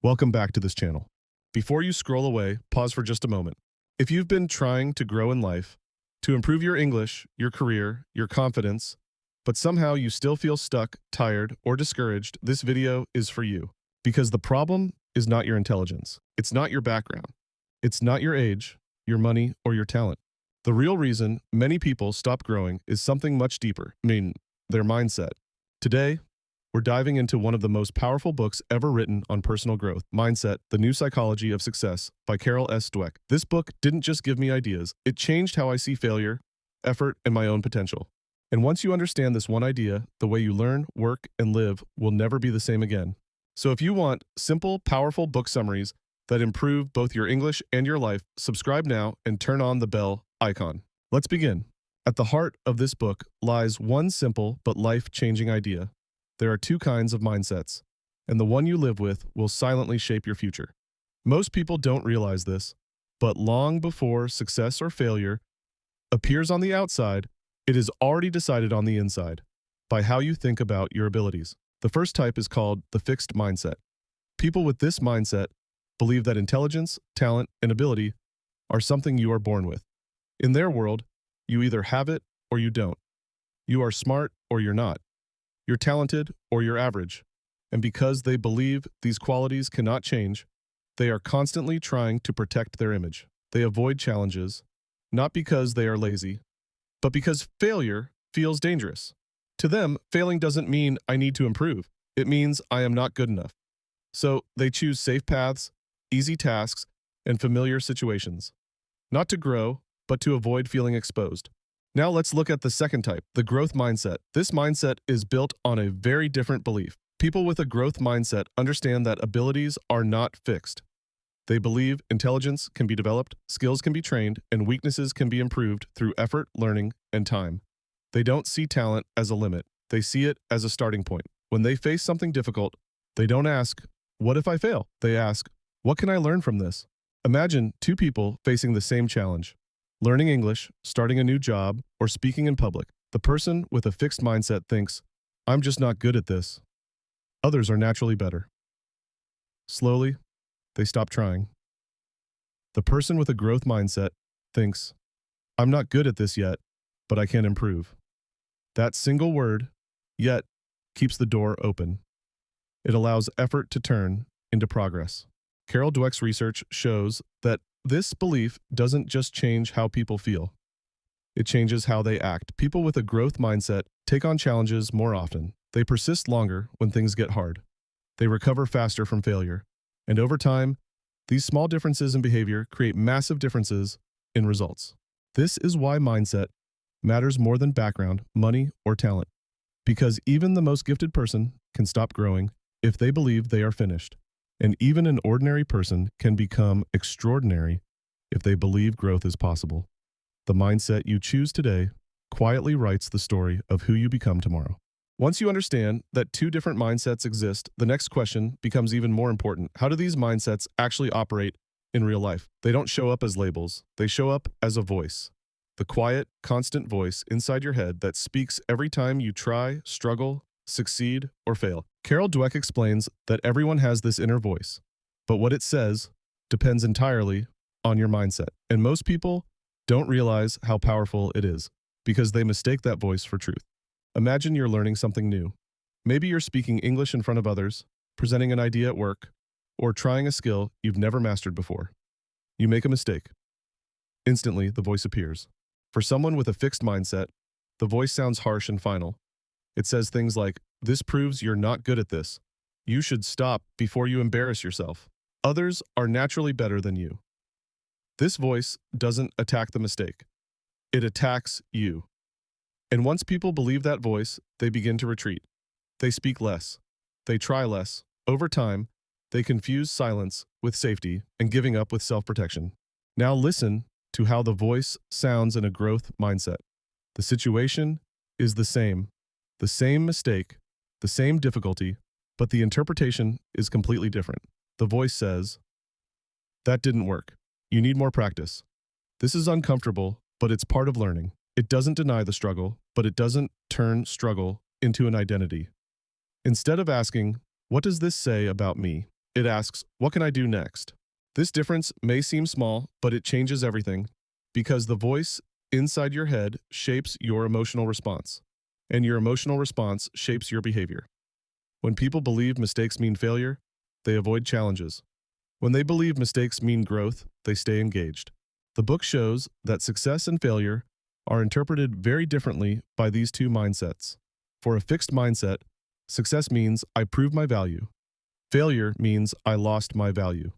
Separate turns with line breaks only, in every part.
Welcome back to this channel. Before you scroll away, pause for just a moment. If you've been trying to grow in life, to improve your English, your career, your confidence, but somehow you still feel stuck, tired, or discouraged, this video is for you. Because the problem is not your intelligence. It's not your background. It's not your age, your money, or your talent. The real reason many people stop growing is something much deeper. Their mindset. Today, we're diving into one of the most powerful books ever written on personal growth, Mindset, The New Psychology of Success by Carol S. Dweck. This book didn't just give me ideas, it changed how I see failure, effort, and my own potential. And once you understand this one idea, the way you learn, work, and live will never be the same again. So if you want simple, powerful book summaries that improve both your English and your life, subscribe now and turn on the bell icon. Let's begin. At the heart of this book lies one simple but life-changing idea. There are two kinds of mindsets, and the one you live with will silently shape your future. Most people don't realize this, but long before success or failure appears on the outside, it is already decided on the inside by how you think about your abilities. The first type is called the fixed mindset. People with this mindset believe that intelligence, talent, and ability are something you are born with. In their world, you either have it or you don't. You are smart or you're not. You're talented or you're average. And because they believe these qualities cannot change, they are constantly trying to protect their image. They avoid challenges, not because they are lazy, but because failure feels dangerous. To them, failing doesn't mean I need to improve. It means I am not good enough. So they choose safe paths, easy tasks, and familiar situations. Not to grow, but to avoid feeling exposed. Now let's look at the second type, the growth mindset. This mindset is built on a very different belief. People with a growth mindset understand that abilities are not fixed. They believe intelligence can be developed, skills can be trained, and weaknesses can be improved through effort, learning, and time. They don't see talent as a limit. They see it as a starting point. When they face something difficult, they don't ask, "What if I fail?" They ask, "What can I learn from this?" Imagine two people facing the same challenge. Learning English, starting a new job, or speaking in public. The person with a fixed mindset thinks, "I'm just not good at this. Others are naturally better." Slowly, they stop trying. The person with a growth mindset thinks, "I'm not good at this yet, but I can improve." That single word, "yet," keeps the door open. It allows effort to turn into progress. Carol Dweck's research shows that this belief doesn't just change how people feel. It changes how they act. People with a growth mindset take on challenges more often. They persist longer when things get hard. They recover faster from failure. And over time, these small differences in behavior create massive differences in results. This is why mindset matters more than background, money, or talent. Because even the most gifted person can stop growing if they believe they are finished. And even an ordinary person can become extraordinary if they believe growth is possible. The mindset you choose today quietly writes the story of who you become tomorrow. Once you understand that two different mindsets exist, the next question becomes even more important. How do these mindsets actually operate in real life? They don't show up as labels. They show up as a voice. The quiet, constant voice inside your head that speaks every time you try, struggle, succeed, or fail. Carol Dweck explains that everyone has this inner voice, but what it says depends entirely on your mindset. And most people don't realize how powerful it is because they mistake that voice for truth. Imagine you're learning something new. Maybe you're speaking English in front of others, presenting an idea at work, or trying a skill you've never mastered before. You make a mistake. Instantly, the voice appears. For someone with a fixed mindset, the voice sounds harsh and final. It says things like, "This proves you're not good at this. You should stop before you embarrass yourself. Others are naturally better than you." This voice doesn't attack the mistake. It attacks you. And once people believe that voice, they begin to retreat. They speak less. They try less. Over time, they confuse silence with safety and giving up with self-protection. Now listen to how the voice sounds in a growth mindset. The situation is the same mistake, the same difficulty, but the interpretation is completely different. The voice says, "That didn't work. You need more practice. This is uncomfortable, but it's part of learning." It doesn't deny the struggle, but it doesn't turn struggle into an identity. Instead of asking, "What does this say about me?" It asks, what can I do next? This difference may seem small, but it changes everything because the voice inside your head shapes your emotional response, and your emotional response shapes your behavior. When people believe mistakes mean failure, they avoid challenges. When they believe mistakes mean growth, they stay engaged. The book shows that success and failure are interpreted very differently by these two mindsets. For a fixed mindset, success means I prove my value. Failure means I lost my value.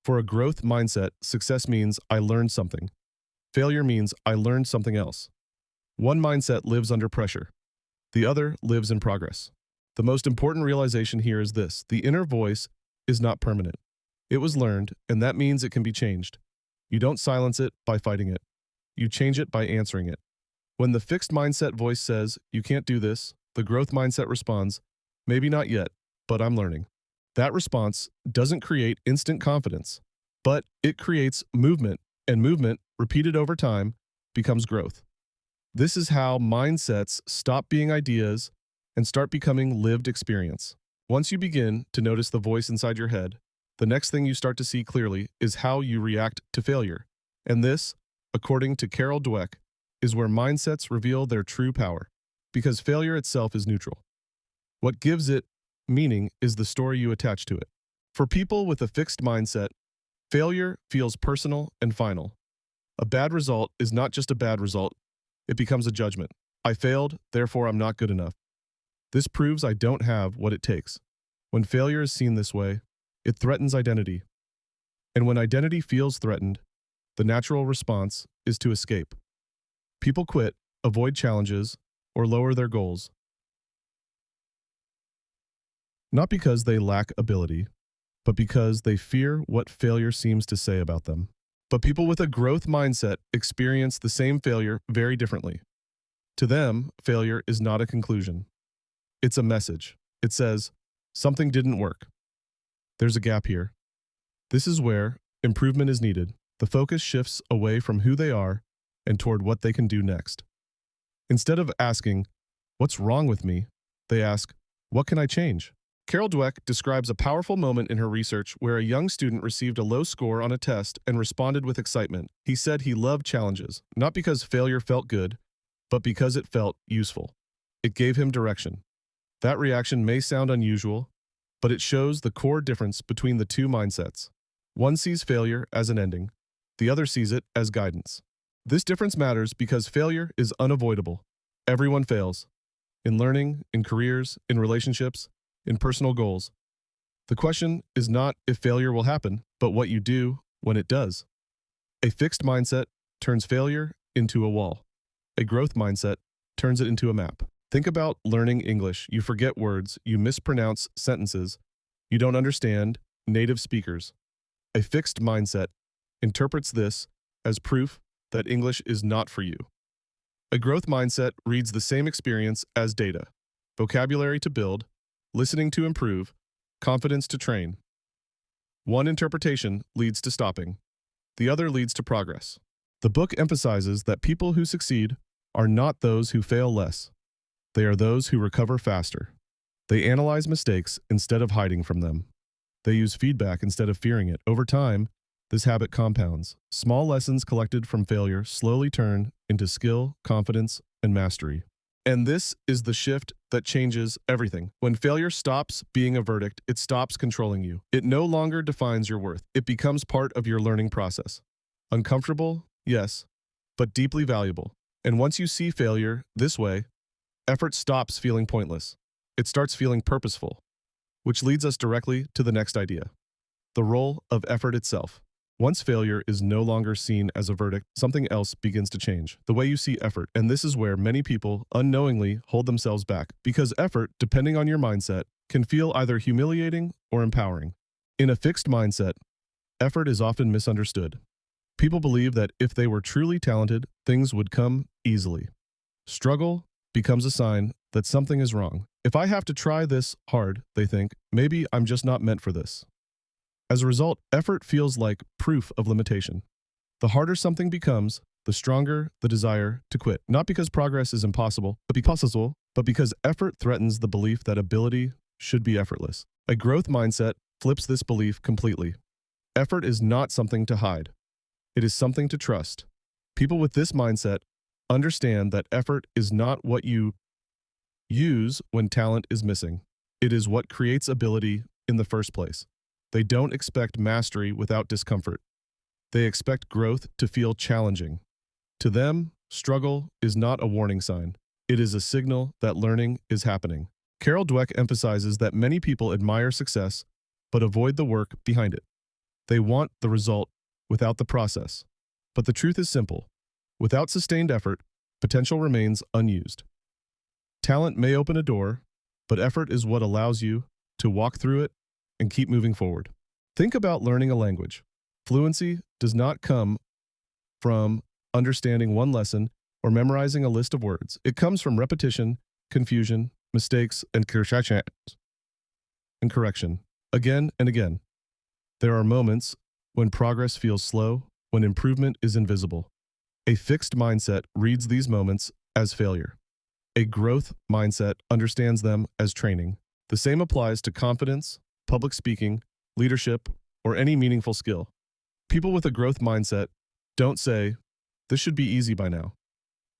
For a growth mindset, success means I learned something. Failure means I learned something else. One mindset lives under pressure. The other lives in progress. The most important realization here is this: the inner voice is not permanent. It was learned, and that means it can be changed. You don't silence it by fighting it. You change it by answering it. When the fixed mindset voice says, you can't do this, the growth mindset responds, maybe not yet, but I'm learning. That response doesn't create instant confidence, but it creates movement, and movement, repeated over time, becomes growth. This is how mindsets stop being ideas and start becoming lived experience. Once you begin to notice the voice inside your head, the next thing you start to see clearly is how you react to failure. And this, according to Carol Dweck, is where mindsets reveal their true power, because failure itself is neutral. What gives it meaning is the story you attach to it. For people with a fixed mindset, failure feels personal and final. A bad result is not just a bad result, it becomes a judgment. I failed, therefore I'm not good enough. This proves I don't have what it takes. When failure is seen this way, it threatens identity. And when identity feels threatened, the natural response is to escape. People quit, avoid challenges, or lower their goals. Not because they lack ability, but because they fear what failure seems to say about them. But people with a growth mindset experience the same failure very differently. To them, failure is not a conclusion. It's a message. It says, something didn't work. There's a gap here. This is where improvement is needed. The focus shifts away from who they are and toward what they can do next. Instead of asking, what's wrong with me? They ask, what can I change? Carol Dweck describes a powerful moment in her research where a young student received a low score on a test and responded with excitement. He said he loved challenges, not because failure felt good, but because it felt useful. It gave him direction. That reaction may sound unusual, but it shows the core difference between the two mindsets. One sees failure as an ending, the other sees it as guidance. This difference matters because failure is unavoidable. Everyone fails. In learning, in careers, in relationships, in personal goals. The question is not if failure will happen, but what you do when it does. A fixed mindset turns failure into a wall. A growth mindset turns it into a map. Think about learning English. You forget words, you mispronounce sentences, you don't understand native speakers. A fixed mindset interprets this as proof that English is not for you. A growth mindset reads the same experience as data, vocabulary to build, listening to improve, confidence to train. One interpretation leads to stopping. The other leads to progress. The book emphasizes that people who succeed are not those who fail less. They are those who recover faster. They analyze mistakes instead of hiding from them. They use feedback instead of fearing it. Over time, this habit compounds. Small lessons collected from failure slowly turn into skill, confidence, and mastery. And this is the shift that changes everything. When failure stops being a verdict, it stops controlling you. It no longer defines your worth. It becomes part of your learning process. Uncomfortable, yes, but deeply valuable. And once you see failure this way, effort stops feeling pointless. It starts feeling purposeful, which leads us directly to the next idea: the role of effort itself. Once failure is no longer seen as a verdict, something else begins to change. The way you see effort. And this is where many people unknowingly hold themselves back. Because effort, depending on your mindset, can feel either humiliating or empowering. In a fixed mindset, effort is often misunderstood. People believe that if they were truly talented, things would come easily. Struggle becomes a sign that something is wrong. If I have to try this hard, they think, maybe I'm just not meant for this. As a result, effort feels like proof of limitation. The harder something becomes, the stronger the desire to quit. Not because progress is impossible, but because effort threatens the belief that ability should be effortless. A growth mindset flips this belief completely. Effort is not something to hide. It is something to trust. People with this mindset understand that effort is not what you use when talent is missing. It is what creates ability in the first place. They don't expect mastery without discomfort. They expect growth to feel challenging. To them, struggle is not a warning sign. It is a signal that learning is happening. Carol Dweck emphasizes that many people admire success but avoid the work behind it. They want the result without the process. But the truth is simple. Without sustained effort, potential remains unused. Talent may open a door, but effort is what allows you to walk through it and keep moving forward. Think about learning a language. Fluency does not come from understanding one lesson or memorizing a list of words. It comes from repetition, confusion, mistakes, and correction. Again and again. There are moments when progress feels slow, when improvement is invisible. A fixed mindset reads these moments as failure. A growth mindset understands them as training. The same applies to confidence, public speaking, leadership, or any meaningful skill. People with a growth mindset don't say, "This should be easy by now."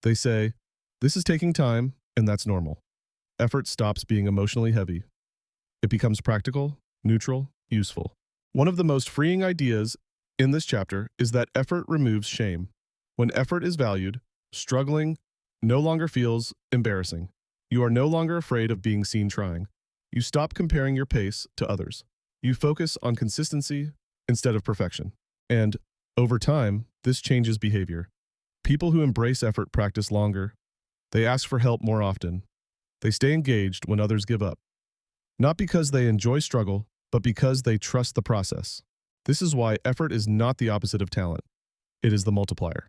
They say, "This is taking time, and that's normal." Effort stops being emotionally heavy. It becomes practical, neutral, useful. One of the most freeing ideas in this chapter is that effort removes shame. When effort is valued, struggling no longer feels embarrassing. You are no longer afraid of being seen trying. You stop comparing your pace to others. You focus on consistency instead of perfection. And, over time, this changes behavior. People who embrace effort practice longer. They ask for help more often. They stay engaged when others give up. Not because they enjoy struggle, but because they trust the process. This is why effort is not the opposite of talent. It is the multiplier.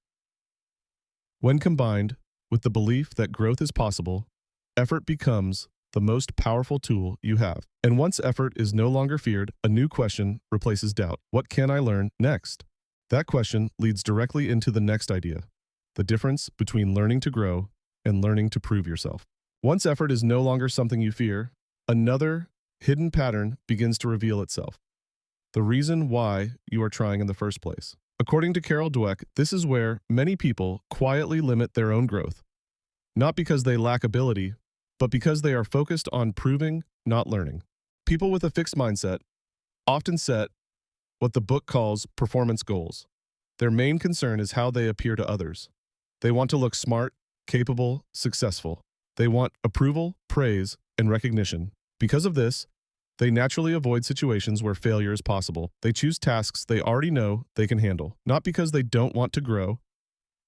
When combined with the belief that growth is possible, effort becomes the most powerful tool you have. And once effort is no longer feared, a new question replaces doubt. What can I learn next? That question leads directly into the next idea, the difference between learning to grow and learning to prove yourself. Once effort is no longer something you fear, another hidden pattern begins to reveal itself. The reason why you are trying in the first place. According to Carol Dweck, this is where many people quietly limit their own growth. Not because they lack ability, but because they are focused on proving, not learning. People with a fixed mindset often set what the book calls performance goals. Their main concern is how they appear to others. They want to look smart, capable, successful. They want approval, praise, and recognition. Because of this, they naturally avoid situations where failure is possible. They choose tasks they already know they can handle, not because they don't want to grow,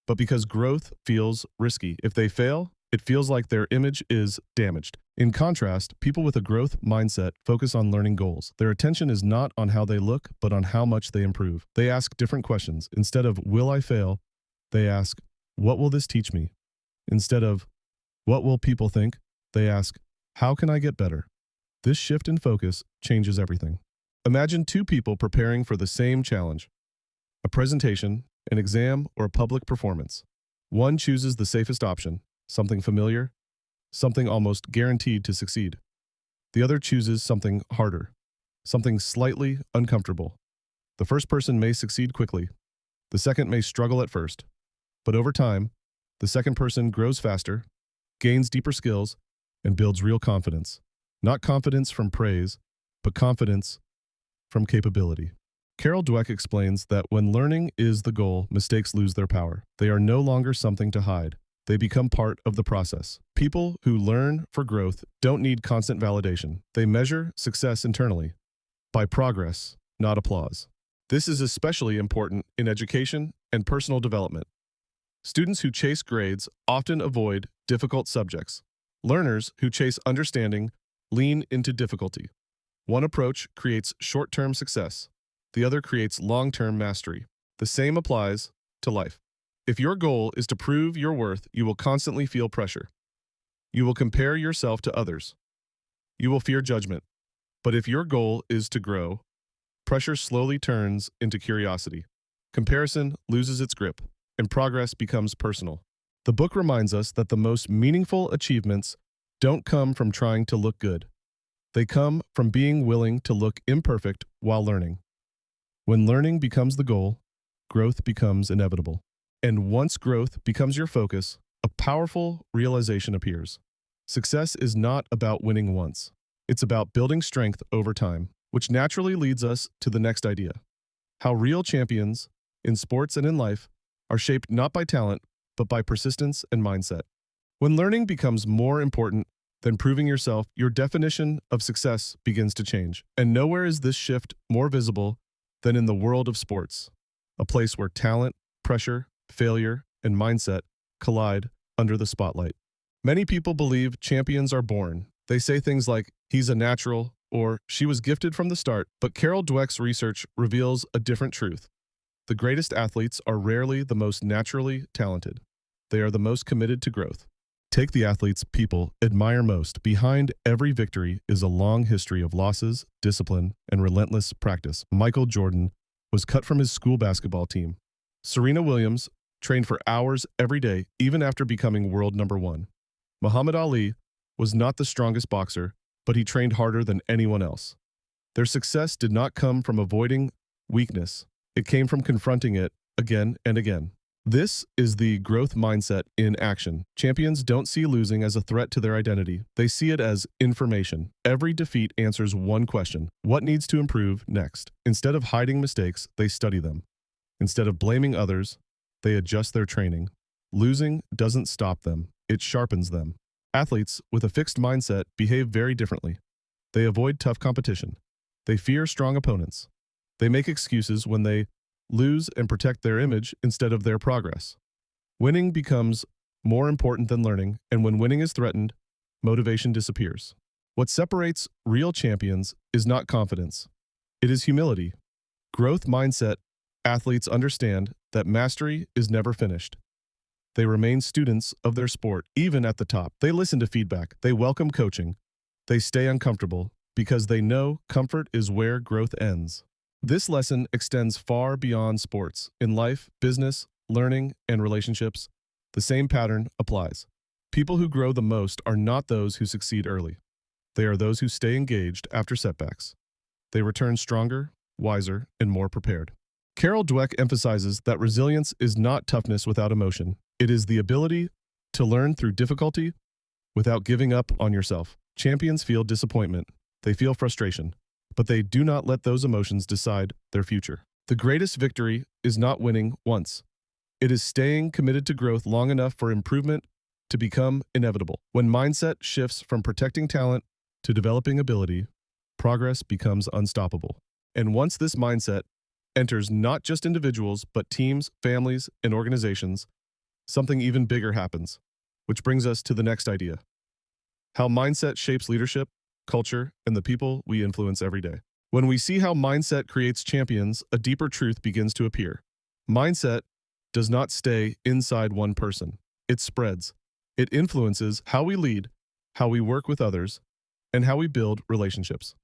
but because growth feels risky. If they fail, it feels like their image is damaged. In contrast, people with a growth mindset focus on learning goals. Their attention is not on how they look, but on how much they improve. They ask different questions. Instead of, "Will I fail?" they ask, "What will this teach me?" Instead of, "What will people think?" they ask, "How can I get better?" This shift in focus changes everything. Imagine two people preparing for the same challenge, a presentation, an exam, or a public performance. One chooses the safest option, something familiar, something almost guaranteed to succeed. The other chooses something harder, something slightly uncomfortable. The first person may succeed quickly. The second may struggle at first. But over time, the second person grows faster, gains deeper skills, and builds real confidence. Not confidence from praise, but confidence from capability. Carol Dweck explains that when learning is the goal, mistakes lose their power. They are no longer something to hide. They become part of the process. People who learn for growth don't need constant validation. They measure success internally, by progress, not applause. This is especially important in education and personal development. Students who chase grades often avoid difficult subjects. Learners who chase understanding lean into difficulty. One approach creates short-term success. The other creates long-term mastery. The same applies to life. If your goal is to prove your worth, you will constantly feel pressure. You will compare yourself to others. You will fear judgment. But if your goal is to grow, pressure slowly turns into curiosity. Comparison loses its grip, and progress becomes personal. The book reminds us that the most meaningful achievements don't come from trying to look good. They come from being willing to look imperfect while learning. When learning becomes the goal, growth becomes inevitable. And once growth becomes your focus, a powerful realization appears. Success is not about winning once. It's about building strength over time, which naturally leads us to the next idea. How real champions, in sports and in life, are shaped not by talent, but by persistence and mindset. When learning becomes more important than proving yourself, your definition of success begins to change. And nowhere is this shift more visible than in the world of sports, a place where talent, pressure, failure, and mindset collide under the spotlight. Many people believe champions are born. They say things like, he's a natural, or she was gifted from the start, but Carol Dweck's research reveals a different truth. The greatest athletes are rarely the most naturally talented. They are the most committed to growth. Take the athletes people admire most. Behind every victory is a long history of losses, discipline, and relentless practice. Michael Jordan was cut from his school basketball team. Serena Williams trained for hours every day, even after becoming world number one. Muhammad Ali was not the strongest boxer, but he trained harder than anyone else. Their success did not come from avoiding weakness. It came from confronting it again and again. This is the growth mindset in action. Champions don't see losing as a threat to their identity. They see it as information. Every defeat answers one question: what needs to improve next? Instead of hiding mistakes, they study them. Instead of blaming others, they adjust their training. Losing doesn't stop them, it sharpens them. Athletes with a fixed mindset behave very differently. They avoid tough competition. They fear strong opponents. They make excuses when they lose and protect their image instead of their progress. Winning becomes more important than learning, and when winning is threatened, motivation disappears. What separates real champions is not confidence. It is humility. Growth mindset athletes understand that mastery is never finished. They remain students of their sport, even at the top. They listen to feedback. They welcome coaching. They stay uncomfortable because they know comfort is where growth ends. This lesson extends far beyond sports. In life, business, learning, and relationships, the same pattern applies. People who grow the most are not those who succeed early. They are those who stay engaged after setbacks. They return stronger, wiser, and more prepared. Carol Dweck emphasizes that resilience is not toughness without emotion. It is the ability to learn through difficulty without giving up on yourself. Champions feel disappointment. They feel frustration, but they do not let those emotions decide their future. The greatest victory is not winning once. It is staying committed to growth long enough for improvement to become inevitable. When mindset shifts from protecting talent to developing ability, progress becomes unstoppable. And once this mindset enters not just individuals, but teams, families, and organizations, something even bigger happens, which brings us to the next idea: how mindset shapes leadership, culture, and the people we influence every day. When we see how mindset creates champions, a deeper truth begins to appear. Mindset does not stay inside one person. It spreads. It influences how we lead, how we work with others, and how we build relationships.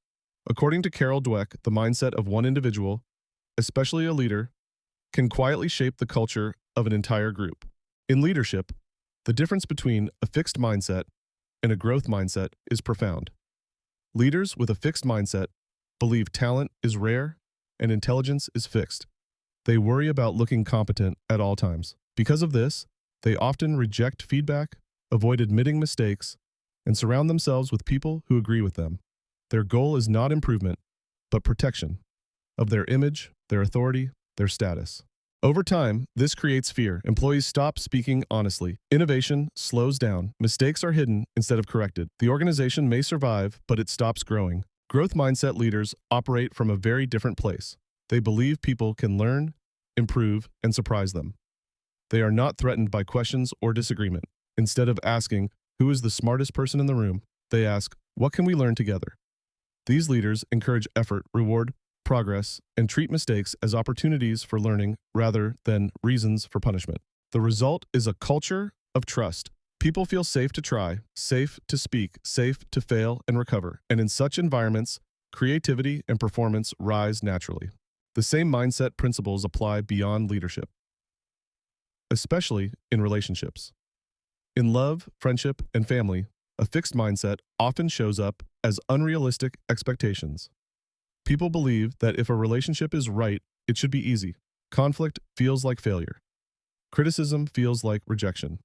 According to Carol Dweck, the mindset of one individual, especially a leader, can quietly shape the culture of an entire group. In leadership, the difference between a fixed mindset and a growth mindset is profound. Leaders with a fixed mindset believe talent is rare and intelligence is fixed. They worry about looking competent at all times. Because of this, they often reject feedback, avoid admitting mistakes, and surround themselves with people who agree with them. Their goal is not improvement, but protection of their image, their authority, their status. Over time, this creates fear. Employees stop speaking honestly. Innovation slows down. Mistakes are hidden instead of corrected. The organization may survive, but it stops growing. Growth mindset leaders operate from a very different place. They believe people can learn, improve, and surprise them. They are not threatened by questions or disagreement. Instead of asking, who is the smartest person in the room, they ask, what can we learn together? These leaders encourage effort, reward progress, and treat mistakes as opportunities for learning rather than reasons for punishment. The result is a culture of trust. People feel safe to try, safe to speak, safe to fail and recover. And in such environments, creativity and performance rise naturally. The same mindset principles apply beyond leadership, especially in relationships. In love, friendship, and family, A fixed mindset often shows up as unrealistic expectations. People believe that if a relationship is right, it should be easy. Conflict feels like failure. Criticism feels like rejection.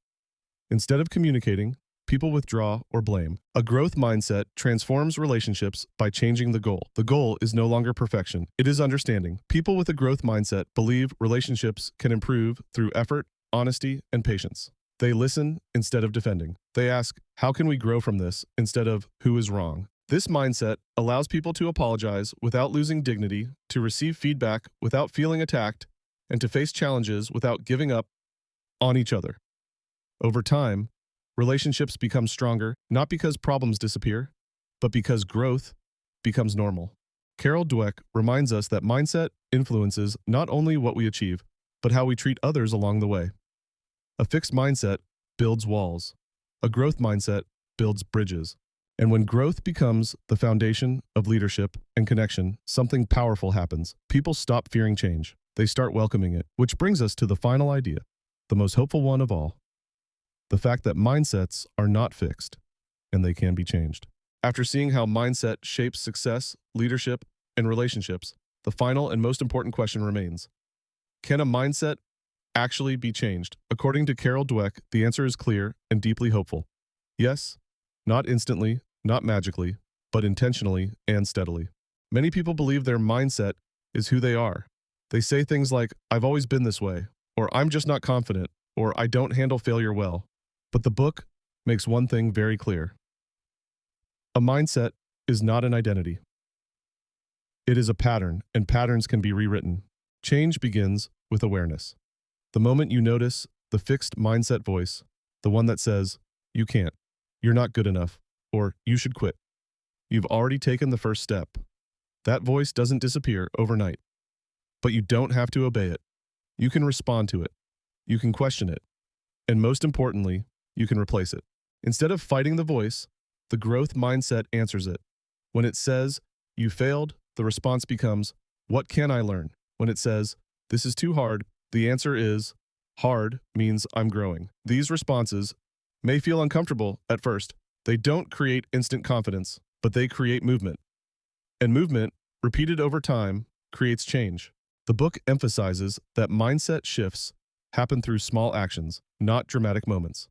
Instead of communicating, people withdraw or blame. A growth mindset transforms relationships by changing the goal. The goal is no longer perfection, it is understanding. People with a growth mindset believe relationships can improve through effort, honesty, and patience. They listen instead of defending. They ask, how can we grow from this, instead of who is wrong? This mindset allows people to apologize without losing dignity, to receive feedback without feeling attacked, and to face challenges without giving up on each other. Over time, relationships become stronger, not because problems disappear, but because growth becomes normal. Carol Dweck reminds us that mindset influences not only what we achieve, but how we treat others along the way. A fixed mindset builds walls. A growth mindset builds bridges. And when growth becomes the foundation of leadership and connection, something powerful happens. People stop fearing change. They start welcoming it, which brings us to the final idea, the most hopeful one of all. The fact that mindsets are not fixed, and they can be changed. After seeing how mindset shapes success, leadership, and relationships, the final and most important question remains. Can a mindset actually be changed? According to Carol Dweck, the answer is clear and deeply hopeful. Yes, not instantly, not magically, but intentionally and steadily. Many people believe their mindset is who they are. They say things like, I've always been this way, or I'm just not confident, or I don't handle failure well. But the book makes one thing very clear. A mindset is not an identity. It is a pattern, and patterns can be rewritten. Change begins with awareness. The moment you notice the fixed mindset voice, the one that says, you can't, you're not good enough, or you should quit, you've already taken the first step. That voice doesn't disappear overnight, but you don't have to obey it. You can respond to it. You can question it. And most importantly, you can replace it. Instead of fighting the voice, the growth mindset answers it. When it says, you failed, the response becomes, what can I learn? When it says, this is too hard, the answer is, hard means I'm growing. These responses may feel uncomfortable at first. They don't create instant confidence, but they create movement. And movement, repeated over time, creates change. The book emphasizes that mindset shifts happen through small actions, not dramatic moments.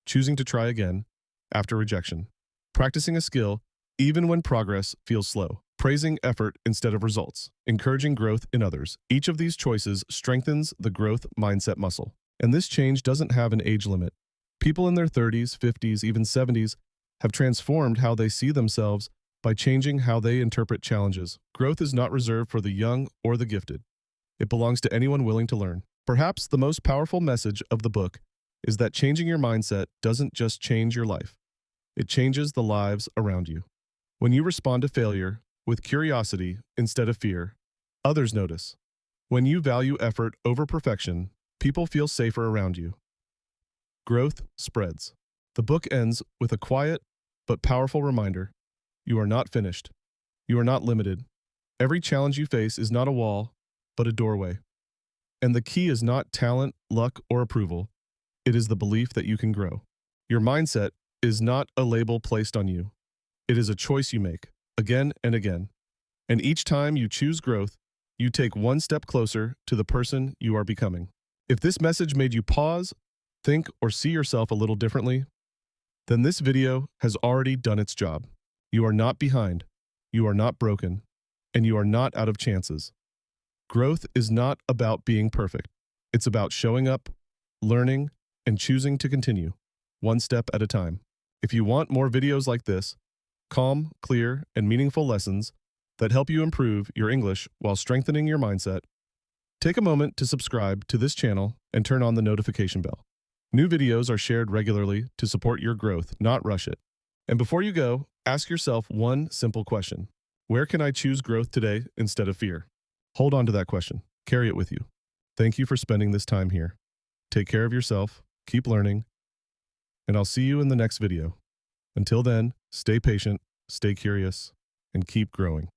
Choosing to try again after rejection. Practicing a skill even when progress feels slow. Praising effort instead of results. Encouraging growth in others. Each of these choices strengthens the growth mindset muscle. And this change doesn't have an age limit. People in their 30s, 50s, even 70s have transformed how they see themselves by changing how they interpret challenges. Growth is not reserved for the young or the gifted. It belongs to anyone willing to learn. Perhaps the most powerful message of the book is that changing your mindset doesn't just change your life. It changes the lives around you. When you respond to failure with curiosity instead of fear, others notice. When you value effort over perfection, people feel safer around you. Growth spreads. The book ends with a quiet but powerful reminder. You are not finished. You are not limited. Every challenge you face is not a wall, but a doorway. And the key is not talent, luck, or approval. It is the belief that you can grow. Your mindset is not a label placed on you. It is a choice you make, again and again. And each time you choose growth, you take one step closer to the person you are becoming. If this message made you pause, think, or see yourself a little differently, then this video has already done its job. You are not behind, you are not broken, and you are not out of chances. Growth is not about being perfect. It's about showing up, learning, and choosing to continue, one step at a time. If you want more videos like this, calm, clear, and meaningful lessons that help you improve your English while strengthening your mindset, take a moment to subscribe to this channel and turn on the notification bell. New videos are shared regularly to support your growth, not rush it. And before you go, ask yourself one simple question. Where can I choose growth today instead of fear? Hold on to that question. Carry it with you. Thank you for spending this time here. Take care of yourself, keep learning, and I'll see you in the next video. Until then, stay patient, stay curious, and keep growing.